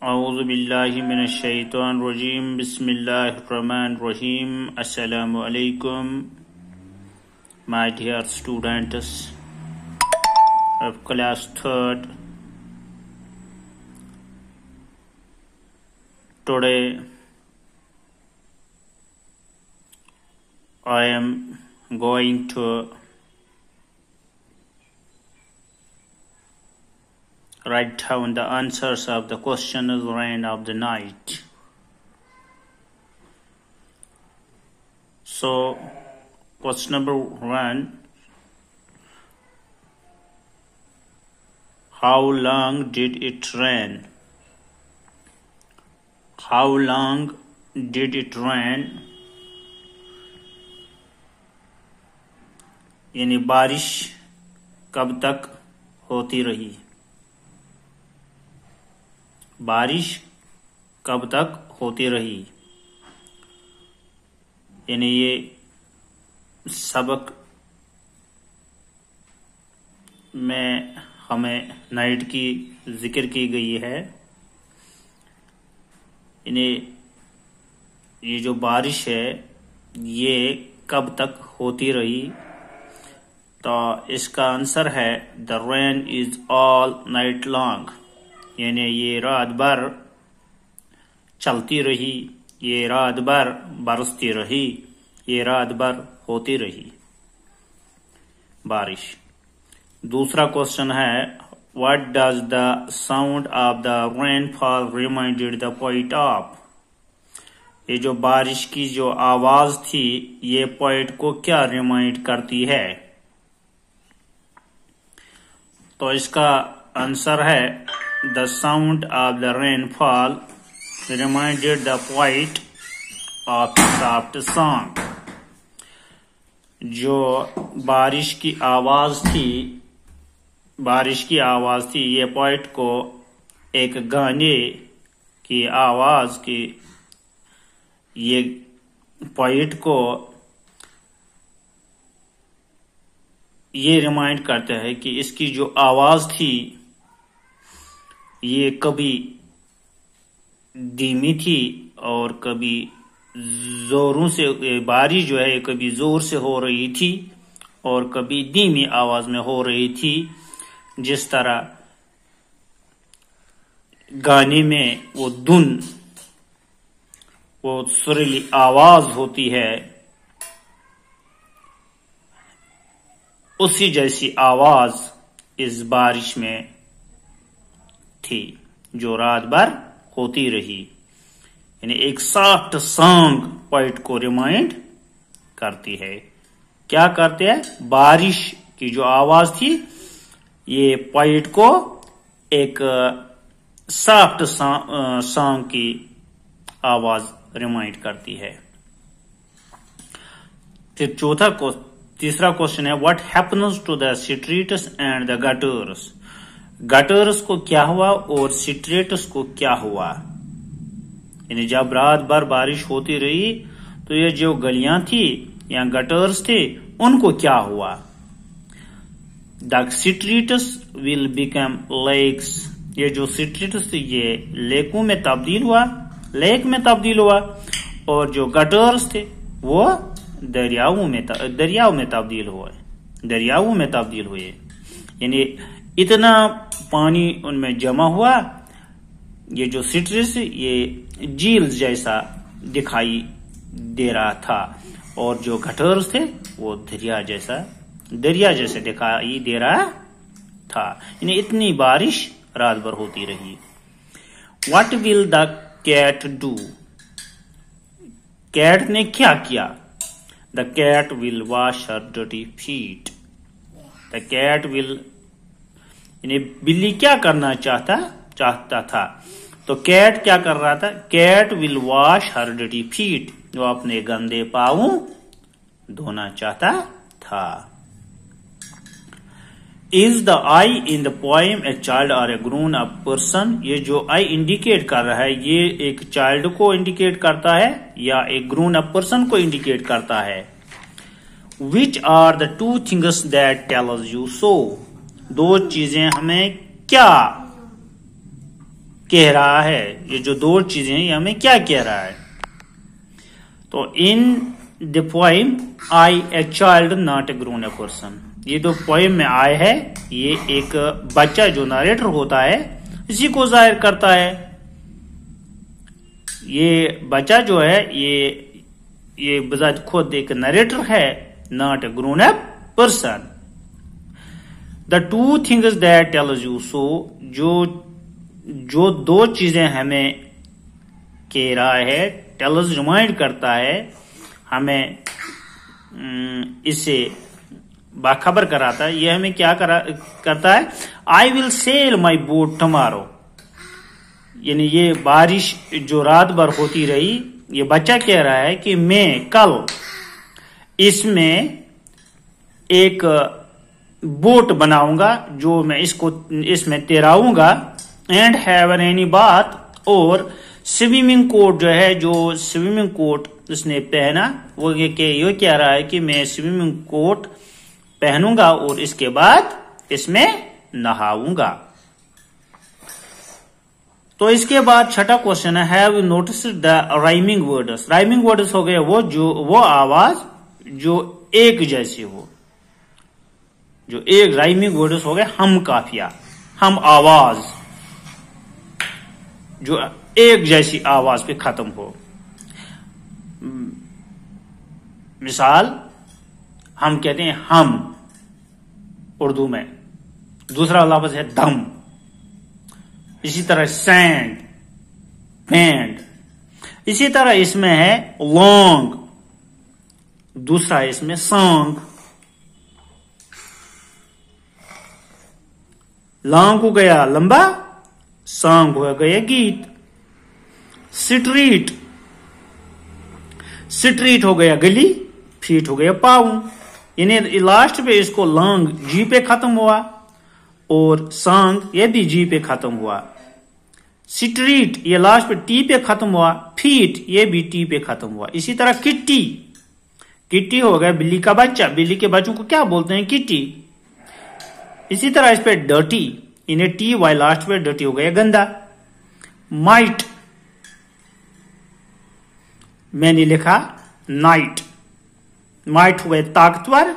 औज़ु बिल्लाहि मिनश शैतानिर रजीम बिस्मिल्लाहिर रहमानिर रहीम अस्सलामु अलैकुम my dear students of class 3rd. Today I am going to write down the answers of the questions rain of the night. So, question number 1. How long did it rain? How long did it rain? यानी बारिश कब तक होती रही? बारिश कब तक होती रही? यानी ये सबक में हमें नाइट की जिक्र की गई है। यानी ये जो बारिश है ये कब तक होती रही? तो इसका आंसर है the rain is all night long. यानी ये रात भर चलती रही, ये रात भर बरसती रही, ये रात भर होती रही बारिश। दूसरा क्वेश्चन है what does the sound of the rainfall reminded the poet of? ये जो बारिश की जो आवाज थी ये पोइट को क्या रिमाइंड करती है? तो इसका आंसर है the sound of the rainfall reminded the poet of soft song. जो बारिश की आवाज थी ये पोइट को एक गाने की आवाज की, ये पोइट को ये रिमाइंड करता है कि इसकी जो आवाज थी ये कभी धीमी थी और कभी जोरों से, बारिश जो है कभी जोर से हो रही थी और कभी धीमी आवाज में हो रही थी। जिस तरह गाने में वो धुन, वो सुरीली आवाज होती है, उसी जैसी आवाज इस बारिश में थी जो रात भर होती रही। यानी एक सॉफ्ट सॉन्ग पोइट को रिमाइंड करती है। क्या करते हैं? बारिश की जो आवाज थी ये पोइट को एक सॉफ्ट सॉन्ग की आवाज रिमाइंड करती है। फिर तीसरा क्वेश्चन है what happens to the streets and the gutters? Gutters को क्या हुआ और स्ट्रीट्स को क्या हुआ? यानी जब रात भर बारिश होती रही तो ये जो गलियां थी या गटर्स थे उनको क्या हुआ? The streets will become lakes. ये जो स्ट्रीट्स थी ये लेकों में तब्दील हुआ, लेक में तब्दील हुआ, और जो गटर्स थे वो दरियाओं में तब्दील हुए। यानी इतना पानी उनमें जमा हुआ, ये जो स्ट्रीट्स ये झील जैसा दिखाई दे रहा था और जो गटर्स थे वो दरिया जैसे दिखाई दे रहा था। यानी इतनी बारिश रात भर होती रही। What will the cat do? Cat ने क्या किया? The cat will wash her dirty feet. The cat will, यानी बिल्ली क्या करना चाहता था? तो कैट क्या कर रहा था? Cat will wash her dirty feet. वो अपने गंदे पांव धोना चाहता था। Is the I in the poem a child और ए ग्रोन अप पर्सन? ये जो आई इंडिकेट कर रहा है ये एक चाइल्ड को इंडिकेट करता है या एक ग्रोन अप पर्सन को इंडिकेट करता है? Which are the two things that tells you so? दो चीजें हमें क्या कह रहा है, ये जो दो चीजें हैं ये हमें क्या कह रहा है। तो इन the poem I a child not a grown a person, ये जो पोएम में आए है ये एक बच्चा जो नरेटर होता है इसी को जाहिर करता है। ये बच्चा जो है ये बजात खुद एक नरेटर है, not a grown up person. The two things that tells you, so जो दो चीजें हमें कह रहा है, टेल्स रिमाइंड करता है हमें, इससे बाखबर कराता है। ये हमें क्या करता है, I will sell my boat tomorrow, यानी ये बारिश जो रात भर होती रही, ये बच्चा कह रहा है कि मैं कल इसमें एक बोट बनाऊंगा जो मैं इसमें तैराऊंगा, एंड हैव एन एनी बात, और स्विमिंग कोट जो है, जो स्विमिंग कोट उसने पहना वो ये कह रहा है कि मैं स्विमिंग कोट पहनूंगा और इसके बाद इसमें नहाऊंगा। तो इसके बाद छठा क्वेश्चन है, have you noticed the rhyming words. Rhyming words हो गए वो आवाज जो एक जैसी हो, जो एक राइमिंग वर्ड्स हो गए हम काफिया, हम आवाज जो एक जैसी आवाज पे खत्म हो। मिसाल हम कहते हैं हम उर्दू में, दूसरा लफ्ज है दम, इसी तरह सैंड, बैंड, इसी तरह इसमें है लॉन्ग, दूसरा इसमें सॉन्ग। लॉन्ग हो गया लंबा, सॉन्ग हो गया गीत। स्ट्रीट, स्ट्रीट हो गया गली, फीट हो गया पाऊ, यानी लास्ट पे इसको लॉन्ग जी पे खत्म हुआ और सॉन्ग ये भी जी पे खत्म हुआ। स्ट्रीट ये लास्ट पे टी पे खत्म हुआ, फीट ये भी टी पे खत्म हुआ। इसी तरह किट्टी, किट्टी हो गया बिल्ली का बच्चा, बिल्ली के बच्चों को क्या बोलते हैं, किट्टी। इसी तरह इस पे डर्टी, इन्हें टी वाई लास्ट पे डर्टी हो गया गंदा। माइट, मैंने लिखा नाइट, माइट हो गए ताकतवर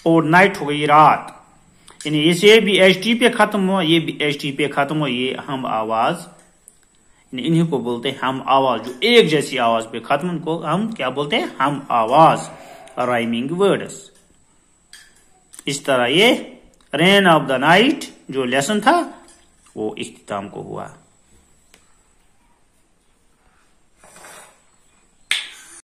और नाइट हो गई रात, यानी इसे भी एच टी पे खत्म हुआ, ये भी एच टी पे खत्म हुआ। ये हम आवाज, इन्हीं को बोलते हैं हम आवाज, जो एक जैसी आवाज पे खत्म, उनको हम क्या बोलते हैं, हम आवाज, राइमिंग वर्ड्स। इस तरह ये रेन ऑफ द नाइट जो लेसन था वो इख्तिताम को हुआ।